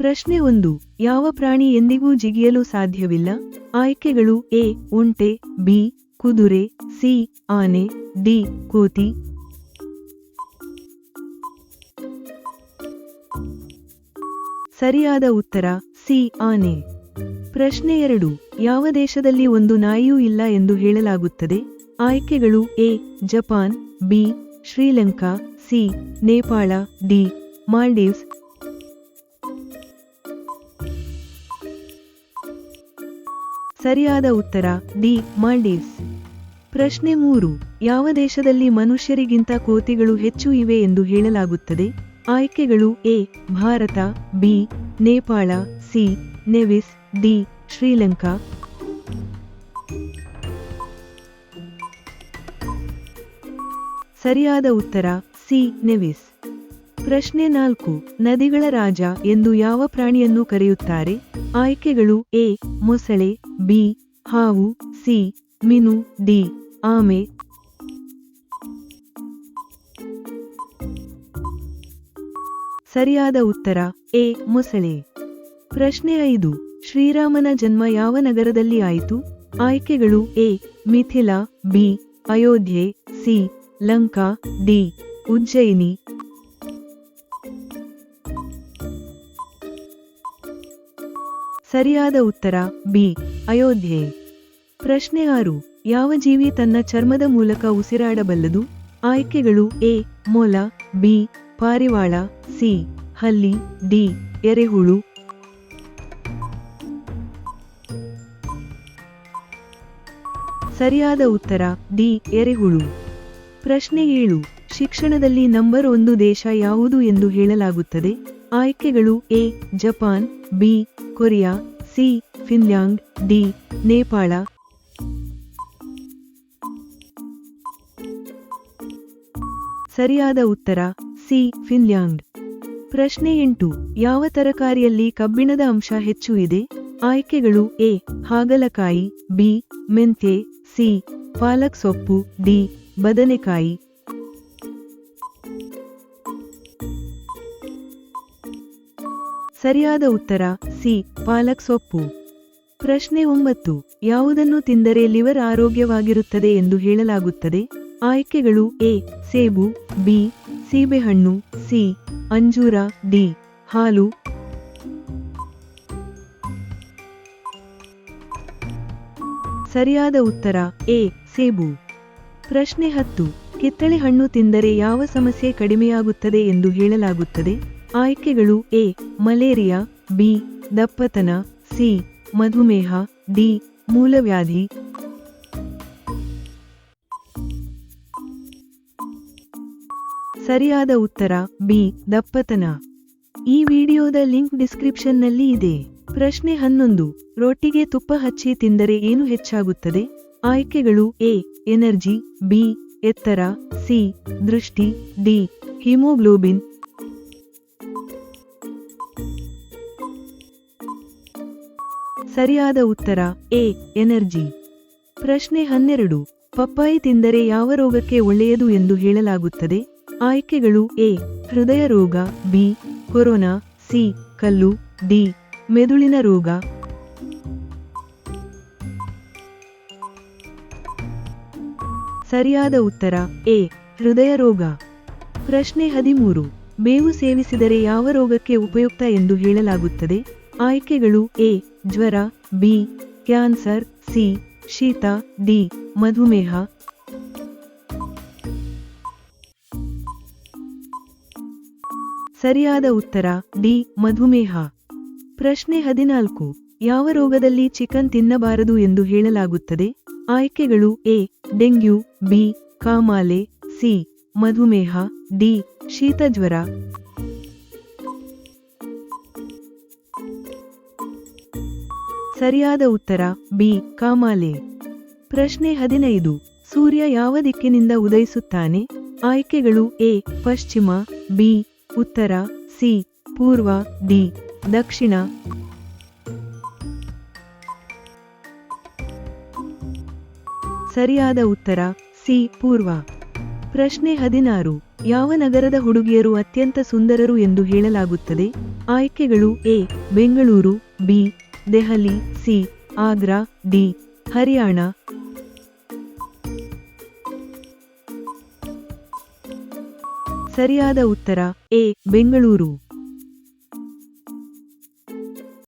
ಪ್ರಶ್ನೆ 1. ಯಾವ ಪ್ರಾಣಿ ಎಂದಿಗೂ ಜಿಗಿಯಲು ಸಾಧ್ಯವಿಲ್ಲ? ಆಯ್ಕೆಗಳು ಎ ಒಂಟೆ, ಬಿ ಕುದುರೆ, ಸಿ ಆನೆ, ಡಿ ಕೋತಿ. ಸರಿಯಾದ ಉತ್ತರ ಸಿ ಆನೆ. ಪ್ರಶ್ನೆ 2. ಯಾವ ದೇಶದಲ್ಲಿ ಒಂದು ನಾಯಿಯೂ ಇಲ್ಲ ಎಂದು ಹೇಳಲಾಗುತ್ತದೆ? ಆಯ್ಕೆಗಳು A Japan, B Sri Lanka, C Nepal, D Maldives. ಸರಿಯಾದ ಉತ್ತರ ಡಿ ಮಾಲ್ಡೀವ್ಸ್. ಪ್ರಶ್ನೆ 3. ಯಾವ ದೇಶದಲ್ಲಿ ಮನುಷ್ಯರಿಗಿಂತ ಕೋತಿಗಳು ಹೆಚ್ಚು ಇವೆ ಎಂದು ಹೇಳಲಾಗುತ್ತದೆ? ಆಯ್ಕೆಗಳು A Bharat, B Nepal, C Nevis, D Sri Lanka. ಸರಿಯಾದ ಉತ್ತರ ಸಿ ನೆವಿಸ್. ಪ್ರಶ್ನೆ 4. ನದಿಗಳ ರಾಜ ಎಂದು ಯಾವ ಪ್ರಾಣಿಯನ್ನು ಕರೆಯುತ್ತಾರೆ? ಆಯ್ಕೆಗಳು ಎ ಮೊಸಳೆ, ಬಿ ಹಾವು, ಸಿ ಮೀನು, ಡಿ ಆಮೆ. ಸರಿಯಾದ ಉತ್ತರ ಎ ಮೊಸಳೆ. ಪ್ರಶ್ನೆ 5. ಶ್ರೀರಾಮನ ಜನ್ಮ ಯಾವ ನಗರದಲ್ಲಿ ಆಯಿತು? ಆಯ್ಕೆಗಳು A Mithila, B Ayodhya, C Lanka, D Ujjayini. ಸರಿಯಾದ ಉತ್ತರ ಬಿ ಅಯೋಧ್ಯೆ. ಪ್ರಶ್ನೆ 6. ಯಾವ ಜೀವಿ ತನ್ನ ಚರ್ಮದ ಮೂಲಕ ಉಸಿರಾಡಬಲ್ಲದು? ಆಯ್ಕೆಗಳು ಎ ಮೊಲ, ಬಿ ಪಾರಿವಾಳ, ಸಿ ಹಲ್ಲಿ, ಡಿ ಎರೆಹುಳು. ಸರಿಯಾದ ಉತ್ತರ ಡಿ ಎರೆಹುಳು. ಪ್ರಶ್ನೆ 7. ಶಿಕ್ಷಣದಲ್ಲಿ ನಂಬರ್ 1 ದೇಶ ಯಾವುದು ಎಂದು ಹೇಳಲಾಗುತ್ತದೆ? ಆಯ್ಕೆಗಳು A Japan, B Korea, C Finland, D Nepal. ಸರಿಯಾದ ಉತ್ತರ ಸಿ ಫಿನ್ಲ್ಯಾಂಡ್. ಪ್ರಶ್ನೆ 8. ಯಾವ ತರಕಾರಿಯಲ್ಲಿ ಕಬ್ಬಿಣದ ಅಂಶ ಹೆಚ್ಚು ಇದೆ? ಆಯ್ಕೆಗಳು ಎ ಹಾಗಲಕಾಯಿ, ಬಿ ಮೆಂತ್ಯೆ, ಸಿ ಪಾಲಕ್ ಸೊಪ್ಪು, ಡಿ ಬದನೆಕಾಯಿ. ಸರಿಯಾದ ಉತ್ತರ ಸಿ ಪಾಲಕ್ ಸೊಪ್ಪು. ಪ್ರಶ್ನೆ 9. ಯಾವುದನ್ನು ತಿಂದರೆ ಲಿವರ್ ಆರೋಗ್ಯವಾಗಿರುತ್ತದೆ ಎಂದು ಹೇಳಲಾಗುತ್ತದೆ? ಆಯ್ಕೆಗಳು ಎ ಸೇಬು, ಬಿ ಸೀಬೆಹಣ್ಣು, ಸಿ ಅಂಜೂರ, ಡಿ ಹಾಲು. ಸರಿಯಾದ ಉತ್ತರ ಎ ಸೇಬು. ಪ್ರಶ್ನೆ 10. ಕಿತ್ತಳೆ ಹಣ್ಣು ತಿಂದರೆ ಯಾವ ಸಮಸ್ಯೆ ಕಡಿಮೆಯಾಗುತ್ತದೆ ಎಂದು ಹೇಳಲಾಗುತ್ತದೆ? ಆಯ್ಕೆಗಳು ಎ ಮಲೇರಿಯಾ, ಬಿ ದಪ್ಪತನ, ಸಿ ಮಧುಮೇಹ, ಡಿ ಮೂಲವ್ಯಾಧಿ. ಸರಿಯಾದ ಉತ್ತರ ಬಿ ದಪ್ಪತನ. ಈ ವಿಡಿಯೋದ ಲಿಂಕ್ ಡಿಸ್ಕ್ರಿಪ್ಷನ್ನಲ್ಲಿ ಇದೆ. ಪ್ರಶ್ನೆ 11. ರೊಟ್ಟಿಗೆ ತುಪ್ಪ ಹಚ್ಚಿ ತಿಂದರೆ ಏನು ಹೆಚ್ಚಾಗುತ್ತದೆ? ಆಯ್ಕೆಗಳು ಎ ಎನರ್ಜಿ, ಬಿ ಎತ್ತರ, ಸಿ ದೃಷ್ಟಿ, ಡಿ ಹಿಮೋಗ್ಲೋಬಿನ್. ಸರಿಯಾದ ಉತ್ತರ ಎ ಎನರ್ಜಿ. ಪ್ರಶ್ನೆ 12. ಪಪ್ಪಾಯಿ ತಿಂದರೆ ಯಾವ ರೋಗಕ್ಕೆ ಒಳ್ಳೆಯದು ಎಂದು ಹೇಳಲಾಗುತ್ತದೆ? ಆಯ್ಕೆಗಳು ಎ ಹೃದಯ ರೋಗ, ಬಿ ಕೊರೋನಾ, ಸಿ ಕಲ್ಲು, ಡಿ ಮೆದುಳಿನ ರೋಗ. ಸರಿಯಾದ ಉತ್ತರ ಎ ಹೃದಯ ರೋಗ. ಪ್ರಶ್ನೆ 13. ಬೇವು ಸೇವಿಸಿದರೆ ಯಾವ ರೋಗಕ್ಕೆ ಉಪಯುಕ್ತ ಎಂದು ಹೇಳಲಾಗುತ್ತದೆ? ಆಯ್ಕೆಗಳು ಎ ಜ್ವರ, ಬಿ ಕ್ಯಾನ್ಸರ್, ಸಿ ಶೀತ, ಡಿ ಮಧುಮೇಹ. ಸರಿಯಾದ ಉತ್ತರ ಡಿ ಮಧುಮೇಹ. ಪ್ರಶ್ನೆ 14. ಯಾವ ರೋಗದಲ್ಲಿ ಚಿಕನ್ ತಿನ್ನಬಾರದು ಎಂದು ಹೇಳಲಾಗುತ್ತದೆ? ಆಯ್ಕೆಗಳು ಎ ಡೆಂಗ್ಯೂ, ಬಿ ಕಾಮಾಲೆ, ಸಿ ಮಧುಮೇಹ, ಡಿ ಶೀತ ಜ್ವರ. ಸರಿಯಾದ ಉತ್ತರ ಬಿ ಕಾಮಾಲೆ. ಪ್ರಶ್ನೆ 15. ಸೂರ್ಯ ಯಾವ ದಿಕ್ಕಿನಿಂದ ಉದಯಿಸುತ್ತಾನೆ? ಆಯ್ಕೆಗಳು ಎ ಪಶ್ಚಿಮ, ಬಿ ಉತ್ತರ, ಸಿ ಪೂರ್ವ, ಡಿ ದಕ್ಷಿಣ. ಸರಿಯಾದ ಉತ್ತರ ಸಿ ಪೂರ್ವ. ಪ್ರಶ್ನೆ 16. ಯಾವ ನಗರದ ಹುಡುಗಿಯರು ಅತ್ಯಂತ ಸುಂದರರು ಎಂದು ಹೇಳಲಾಗುತ್ತದೆ? ಆಯ್ಕೆಗಳು A Bengaluru, B Delhi, C Agra, D Haryana. ಸರಿಯಾದ ಉತ್ತರ ಎ ಬೆಂಗಳೂರು.